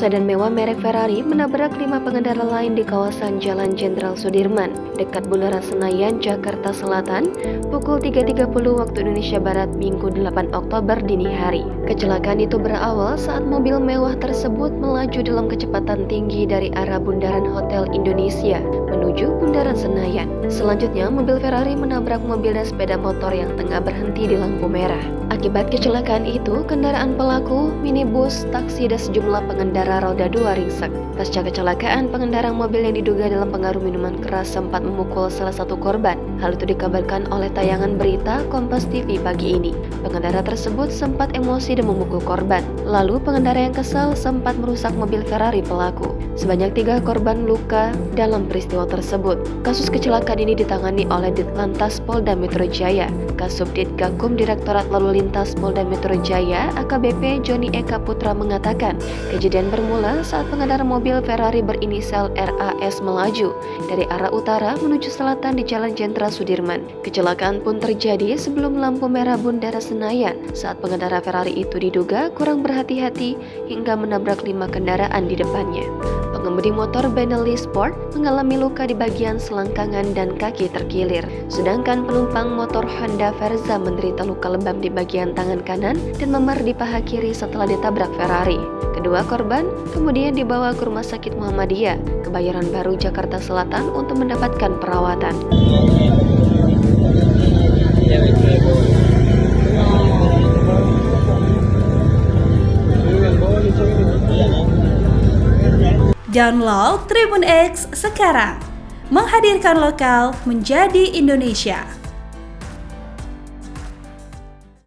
Sedan mewah merek Ferrari menabrak 5 pengendara lain di kawasan Jalan Jenderal Sudirman, dekat Bundaran Senayan, Jakarta Selatan, pukul 3.30 waktu Indonesia Barat, Minggu 8 Oktober dini hari. Kecelakaan itu berawal saat mobil mewah tersebut melaju dalam kecepatan tinggi dari arah Bundaran Hotel Indonesia menuju Bundaran Senayan. Selanjutnya, mobil Ferrari menabrak mobil dan sepeda motor yang tengah berhenti di lampu merah. Akibat kecelakaan itu, kendaraan pelaku, minibus, taksi, dan sejumlah pengendara roda 2 ringsek. Pasca kecelakaan, pengendara mobil yang diduga dalam pengaruh minuman keras sempat memukul salah satu korban. Hal itu dikabarkan oleh tayangan berita Kompas TV pagi ini. Pengendara tersebut sempat emosi dan memukul korban. Lalu pengendara yang kesal sempat merusak mobil Ferrari pelaku. Sebanyak 3 korban luka dalam peristiwa tersebut. Kasus kecelakaan ini ditangani oleh Ditlantas Polda Metro Jaya, Kasubdit Gakum Direktorat Lalu Lintas Polda Metro Jaya, AKBP Joni Eka Putra mengatakan, kejadian bermula saat pengendara mobil Ferrari berinisial RAS melaju dari arah utara menuju selatan di Jalan Jenderal Sudirman. Kecelakaan pun terjadi sebelum lampu merah Bundaran Senayan saat pengendara Ferrari itu diduga kurang berhati-hati hingga menabrak 5 kendaraan di depannya. Pengemudi motor Benelli Sport mengalami luka di bagian selangkangan dan kaki terkilir. Sedangkan penumpang motor Honda Verza menderita luka lebam di bagian tangan kanan dan memar di paha kiri setelah ditabrak Ferrari. Kedua korban kemudian dibawa ke Rumah Sakit Muhammadiyah, Kebayoran Baru, Jakarta Selatan untuk mendapatkan perawatan. Download Tribun X sekarang, menghadirkan lokal menjadi Indonesia.